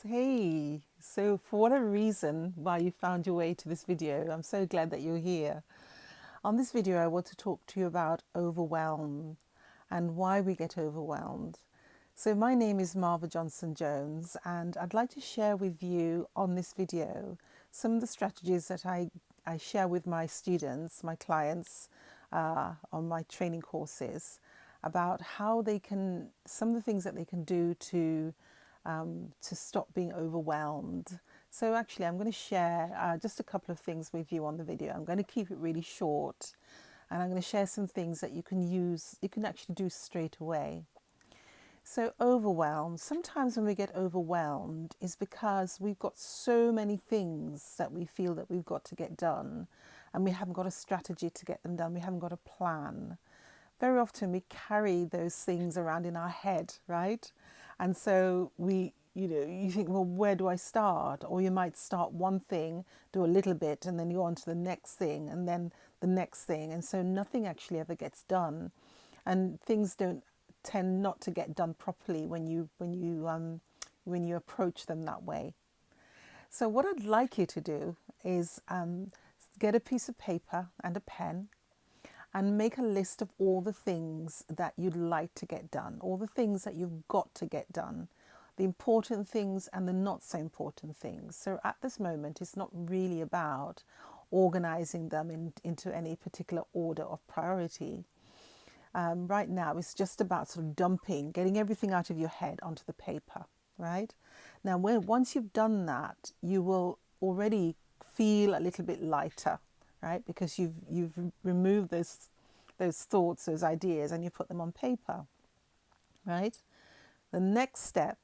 Hey, so for whatever reason why you found your way to this video, I'm so glad that you're here. On this video, I want to talk to you about overwhelm and why we get overwhelmed. So my name is Marva Johnson Jones, and I'd like to share with you on this video some of the strategies that I share with my students, my clients, on my training courses about how they can, some of the things that they can do to stop being overwhelmed. So actually, I'm going to share just a couple of things with you on the video. I'm going to keep it really short, and I'm going to share some things that you can use, you can actually do straight away. So overwhelmed, sometimes when we get overwhelmed is because we've got so many things that we feel that we've got to get done, and we haven't got a strategy to get them done. We haven't got a plan. Very often we carry those things around in our head, right? And so you think, well, where do I start? Or you might start one thing, do a little bit, and then you go on to the next thing, and then the next thing. And so nothing actually ever gets done. And things don't tend not to get done properly when you approach them that way. So what I'd like you to do is get a piece of paper and a pen and make a list of all the things that you'd like to get done, all the things that you've got to get done, the important things and the not so important things. So at this moment, it's not really about organizing them into any particular order of priority. Right now, it's just about sort of dumping, getting everything out of your head onto the paper, right? Now, once you've done that, you will already feel a little bit lighter, right? Because you've removed those thoughts, those ideas, and you put them on paper, right? The next step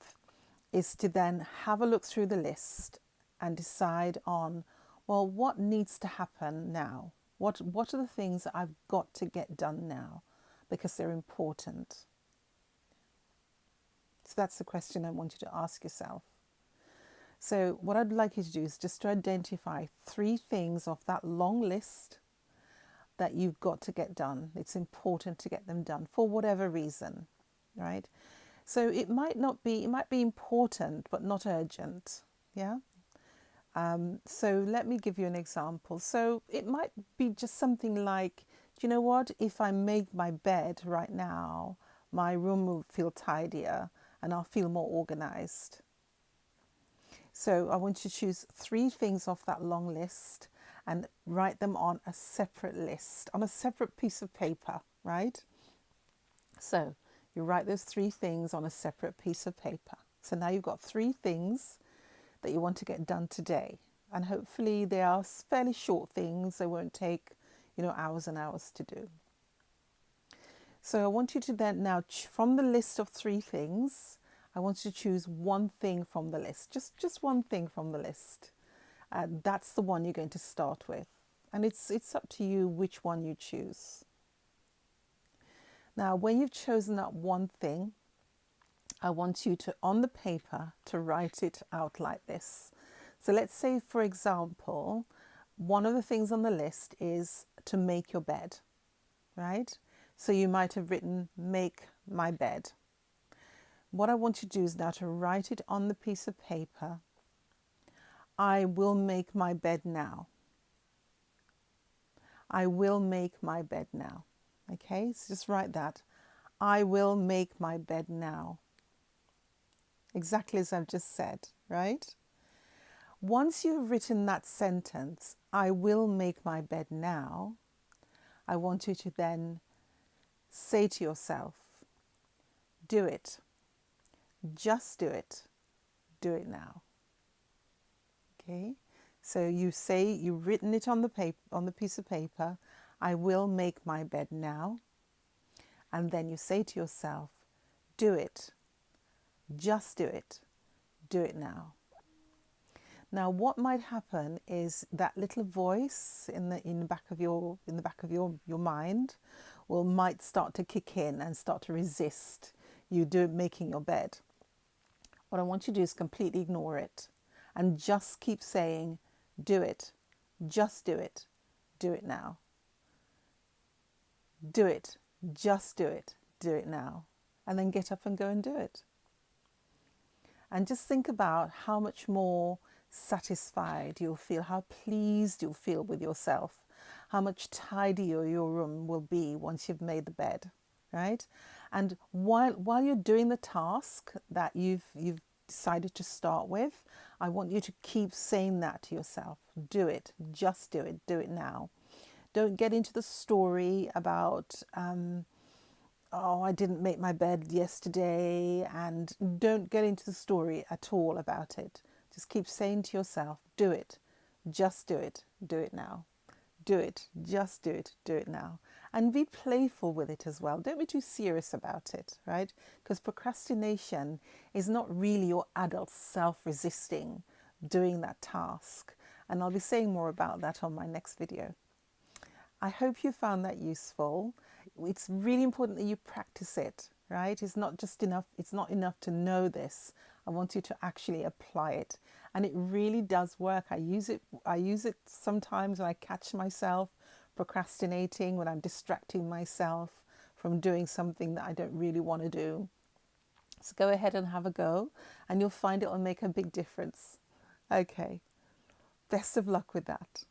is to then have a look through the list and decide on, well, what needs to happen now? What are the things that I've got to get done now because they're important? So that's the question I want you to ask yourself. So what I'd like you to do is just to identify 3 things off that long list that you've got to get done. It's important to get them done for whatever reason, right? So it might be important, but not urgent. Yeah. So let me give you an example. So it might be just something like, do you know what? If I make my bed right now, my room will feel tidier and I'll feel more organized. So I want you to choose 3 things off that long list and write them on a separate list, on a separate piece of paper, right? So you write those 3 things on a separate piece of paper. So now you've got 3 things that you want to get done today. And hopefully they are fairly short things. They won't take, hours and hours to do. So I want you to then now, from the list of 3 things, I want you to choose one thing from the list, just one thing from the list. That's the one you're going to start with. And it's up to you which one you choose. Now, when you've chosen that one thing, I want you to, on the paper, to write it out like this. So let's say, for example, one of the things on the list is to make your bed, right? So you might have written, make my bed. What I want you to do is now to write it on the piece of paper. I will make my bed now. I will make my bed now. Okay, so just write that. I will make my bed now. Exactly as I've just said, right? Once you've written that sentence, I will make my bed now, I want you to then say to yourself, do it. Just do it. Do it now. Okay? So you say, you've written it on the paper, on the piece of paper, I will make my bed now. And then you say to yourself, do it. Just do it. Do it now. Now, what might happen is that little voice in the back of your mind might start to kick in and start to resist you making your bed. What I want you to do is completely ignore it and just keep saying, do it. Just do it. Do it now. Do it. Just do it. Do it now. And then get up and go and do it. And just think about how much more satisfied you'll feel, how pleased you'll feel with yourself, how much tidier your room will be once you've made the bed, right? And while you're doing the task that you've decided to start with, I want you to keep saying that to yourself. Do it, just do it now. Don't get into the story about oh, I didn't make my bed yesterday, and don't get into the story at all about it. Just keep saying to yourself, do it, just do it now. Do it, just do it now. And be playful with it as well. Don't be too serious about it, right? Because procrastination is not really your adult self resisting doing that task. And I'll be saying more about that on my next video. I hope you found that useful. It's really important that you practice it, right? It's not just enough, it's not enough to know this. I want you to actually apply it. And it really does work. I use it sometimes when I catch myself procrastinating, when I'm distracting myself from doing something that I don't really want to do. So go ahead and have a go, and you'll find it will make a big difference. Okay. Best of luck with that.